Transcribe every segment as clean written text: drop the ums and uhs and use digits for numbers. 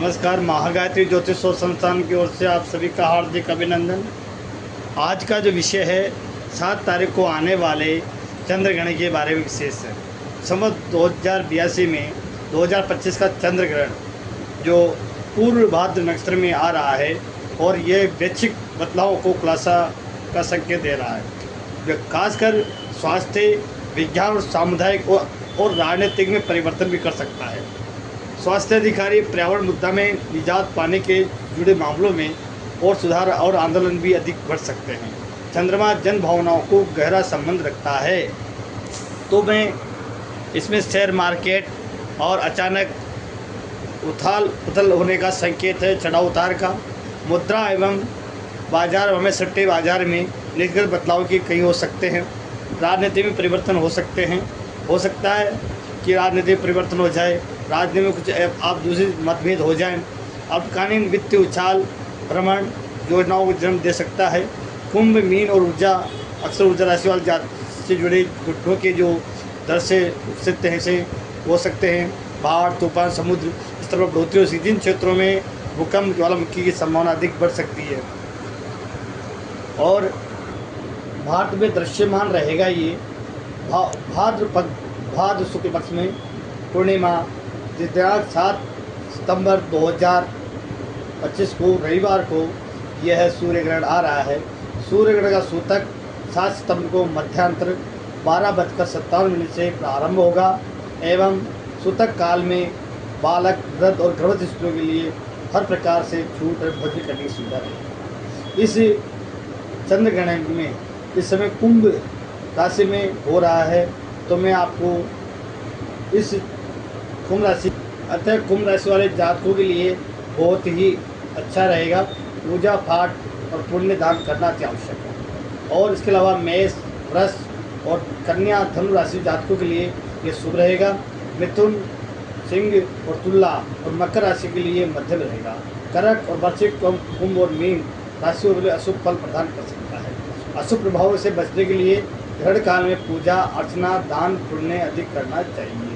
नमस्कार। महागायत्री ज्योतिष शोध संस्थान की ओर से आप सभी का हार्दिक अभिनंदन। आज का जो विषय है 7 तारीख को आने वाले चंद्रग्रहण के बारे में विशेष है। संवत 2082 में 2025 का चंद्रग्रहण जो पूर्व भाद्र नक्षत्र में आ रहा है और ये वैश्विक बदलाव को खुलासा का संकेत दे रहा है। खासकर स्वास्थ्य, विज्ञान और सामुदायिक और राजनीतिक में परिवर्तन भी कर सकता है। स्वास्थ्य अधिकारी पर्यावरण मुद्दा में निजात पाने के जुड़े मामलों में और सुधार और आंदोलन भी अधिक बढ़ सकते हैं। चंद्रमा जन भावनाओं को गहरा संबंध रखता है, तो मैं इसमें शेयर मार्केट और अचानक उथाल पुथल होने का संकेत है। चढ़ाव उतार का मुद्रा एवं बाजार में सट्टे बाजार में नीतिगत बदलाव की कई हो सकते हैं। राजनीति में परिवर्तन हो सकते हैं। हो सकता है कि राजनीति में परिवर्तन हो जाए, राजनीति में कुछ आप दूसरे मतभेद हो जाएं। अल्पकालीन वित्तीय उछाल भ्रमण योजनाओं को जन्म दे सकता है। कुंभ, मीन और ऊर्जा अक्सर ऊर्जा राशि वाले जाति से जुड़े गुटों के जो दर से उपस्थित हैं से हो सकते हैं। बाढ़, तूफान, समुद्र स्तर पर बढ़ोतरी और जिन क्षेत्रों में भूकंप, ज्वालामुखी की संभावना अधिक बढ़ सकती है। और भारत में दृश्यमान रहेगा ये भाद्र शुक्ल पक्ष में पूर्णिमा दिनांक 7 सितंबर 2025 को रविवार को यह सूर्य ग्रहण आ रहा है। सूर्य ग्रहण का सूतक 7 सितंबर को मध्यांतर 12:57 से प्रारंभ होगा एवं सूतक काल में बालक, वृद्ध और गर्भवती स्त्रियों के लिए हर प्रकार से छूट और भोजन करने की सुविधा रहेगी। इस चंद्रग्रहण में इस समय कुंभ राशि में हो रहा है, तो मैं आपको इस कुंभ राशि वाले जातकों के लिए बहुत ही अच्छा रहेगा। पूजा पाठ और पुण्य दान करना अति आवश्यक है। और इसके अलावा मेष, वृष और कन्या, धनु राशि जातकों के लिए ये शुभ रहेगा। मिथुन, सिंह और तुला और मकर राशि के लिए मध्यम रहेगा। कर्क और वृश्चिक, कुंभ और मीन राशियों के लिए अशुभ फल प्रदान कर सकता है। अशुभ प्रभावों से बचने के लिए ग्रहण काल में पूजा अर्चना, दान पुण्य अधिक करना चाहिए।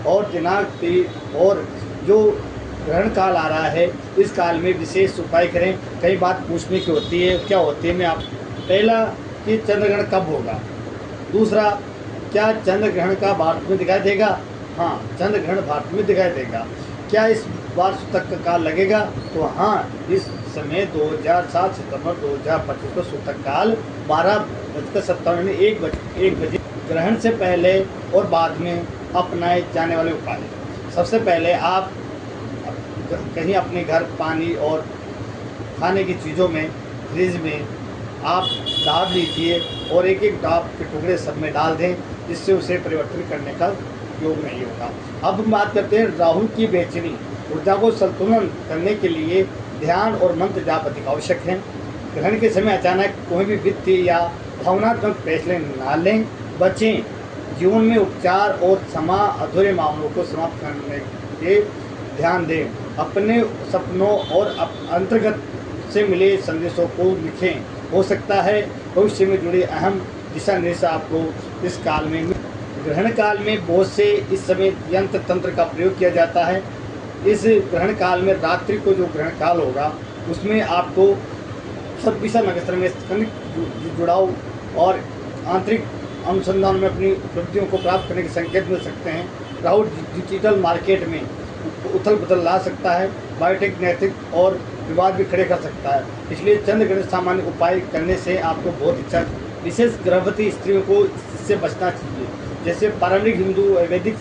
और और जो ग्रहण काल आ रहा है इस काल में विशेष उपाय करें। कई बात पूछने की होती है, क्या होती है मैं आप पहला कि चंद्रग्रहण कब होगा, दूसरा क्या चंद्रग्रहण का भारत में दिखाई देगा। हाँ, चंद्रग्रहण भारत में दिखाई देगा। क्या इस बार सूतक का काल लगेगा, तो हाँ, इस समय 7 सितंबर 2025 को सूतक काल 12:57 में 1 बजे ग्रहण से पहले और बाद में अपनाए जाने वाले उपाय। सबसे पहले आप कहीं अपने घर पानी और खाने की चीज़ों में, फ्रिज में आप डाब लीजिए और एक एक डाब के टुकड़े सब में डाल दें, जिससे उसे परिवर्तन करने का योग नहीं होगा। अब हम बात करते हैं राहु की बेचैनी। ऊर्जा को संतुलन करने के लिए ध्यान और मंत्र जाप अधिक आवश्यक है। ग्रहण के समय अचानक कोई भी वित्तीय या भावनात्मक फैसले न लें, बचें। जीवन में उपचार और अधूरे मामलों को समाप्त करने के ध्यान दें। अपने सपनों और अंतर्गत से मिले संदेशों को लिखें। हो सकता है भविष्य में जुड़े अहम दिशा निर्देश आपको इस काल में ग्रहण काल में बहुत से इस समय यंत्र तंत्र का प्रयोग किया जाता है। इस ग्रहण काल में रात्रि को जो ग्रहण काल होगा उसमें आपको 26 नक्षत्र में जुड़ाव और आंतरिक अनुसंधान में अपनी उपलब्धियों को प्राप्त करने के संकेत मिल सकते हैं। राहु डिजिटल मार्केट में उथल पुथल ला सकता है। बायोटेक, नैतिक और विवाद भी खड़े कर सकता है। इसलिए चंद्रग्रहण सामान्य उपाय करने से आपको बहुत अच्छा, विशेष गर्भवती स्त्रियों को इससे बचना चाहिए। जैसे पारंपरिक हिंदू वैदिक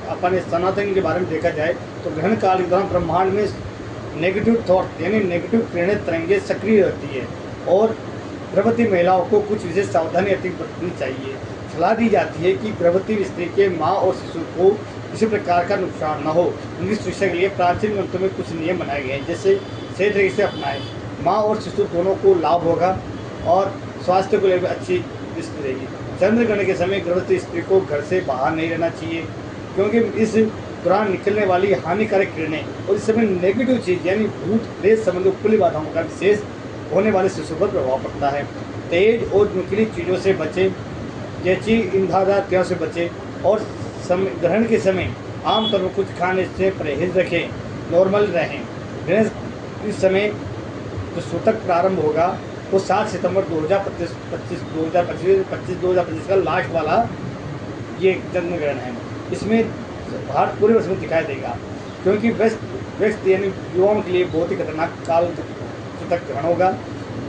अपने सनातन के बारे में देखा जाए तो ग्रहण काल के दौरान ब्रह्मांड में नेगेटिव थॉट यानी नेगेटिव किरणें तरंगे सक्रिय रहती है और गर्भवती महिलाओं को कुछ विशेष सावधानी अधिक बरतनी चाहिए। सलाह दी जाती है कि गर्भवती स्त्री के माँ और शिशु को किसी प्रकार का नुकसान न हो। उनकी सुरक्षा के लिए प्राचीन ग्रंथों में कुछ नियम बनाए गए हैं, जैसे सही तरीके से अपनाएं। माँ और शिशु दोनों को लाभ होगा और स्वास्थ्य को लेकर अच्छी दृष्टि रहेगी। चंद्रग्रहण के समय गर्भवती स्त्री को घर से बाहर नहीं रहना चाहिए, क्योंकि इस दौरान निकलने वाली हानिकारक किरणें और इस समय नेगेटिव चीज़ यानी भूत प्रेत संबंधी खुली बाधाओं का विशेष होने वाले शिशु पर प्रभाव पड़ता है। तेज और नुकीली चीज़ों से बचें, जैसी ईंधादार तेलों से बचें और ग्रहण के समय आमतौर पर कुछ खाने से परहेज रखें, नॉर्मल रहें। गणेश इस समय जो सूतक प्रारंभ होगा वो 7 सितंबर 2025 का लास्ट वाला ये जन्म ग्रहण है। इसमें भारत पूरे वर्ष में दिखाई देगा, क्योंकि व्यस्त यानी युवाओं के लिए बहुत ही खतरनाक काल सूतक ग्रहण होगा।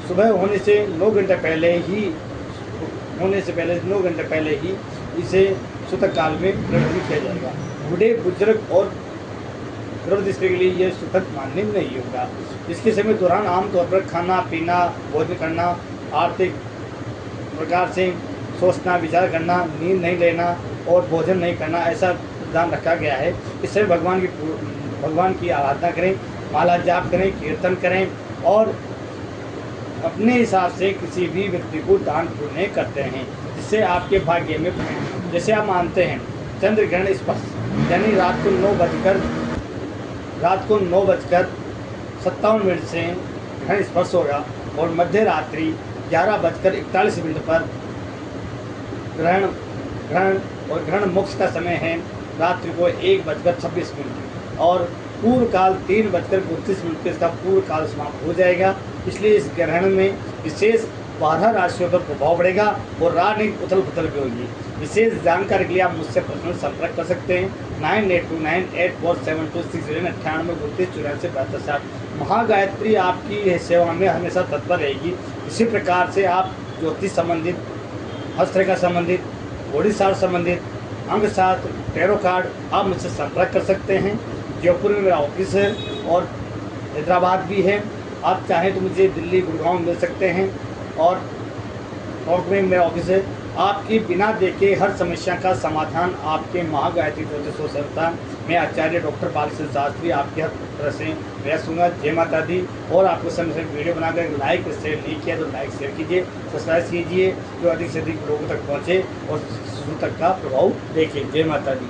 सुबह होने से 9 घंटे पहले ही इसे सूतक काल में प्रकटित किया जाएगा। बूढ़े बुजुर्ग और गर्भवती स्त्री के लिए यह सूतक मान्य नहीं होगा। इसके समय दौरान आमतौर पर खाना पीना, भोजन करना, आर्थिक प्रकार से सोचना, विचार करना, नींद नहीं लेना और भोजन नहीं करना, ऐसा विधान रखा गया है। इससे भगवान की आराधना करें, माला जाप करें, कीर्तन करें और अपने हिसाब से किसी भी व्यक्ति को दान पुण्य करते हैं, जिससे आपके भाग्य में, जैसे आप मानते हैं चंद्र ग्रहण स्पर्श यानी रात को 9:57 से ग्रहण स्पर्श होगा और मध्य रात्रि 11:41 पर ग्रहण मोक्ष का समय है रात्रि को 1:26 और पूर्व काल 3:32 पे इसका पूर्व काल समाप्त हो जाएगा। इसलिए इस ग्रहण में विशेष 12 राशियों पर प्रभाव पड़ेगा और राजनीतिक उथल पुथल भी होगी। विशेष जानकारी के लिए आप मुझसे पर्सनल संपर्क कर सकते हैं 982984726398 महागायत्री आपकी सेवा में हमेशा तत्पर रहेगी। इसी प्रकार से आप ज्योतिष संबंधित, हस्तरेखा संबंधित, बॉडी शास्त्र संबंधित, अंग शास्त्र, टैरो कार्ड आप मुझसे संपर्क कर सकते हैं। जयपुर में मेरा ऑफिस है और हैदराबाद भी है। आप चाहें तो मुझे दिल्ली, गुड़गांव मिल सकते हैं और टॉक में मेरा ऑफिस है। आपकी बिना देखे हर समस्या का समाधान आपके महागायत्री ज्योतिष हो सकता है। मैं आचार्य डॉक्टर बालकृष्ण शास्त्री आपकी हर तरह से प्रयास दूंगा। जय माता दी। और आपको समय से वीडियो बनाकर लाइक शेयर नहीं किया तो लाइक शेयर कीजिए, सब्सक्राइब कीजिए, जो अधिक से अधिक लोगों तक पहुँचे और सूतक का प्रभाव देखें। जय माता दी।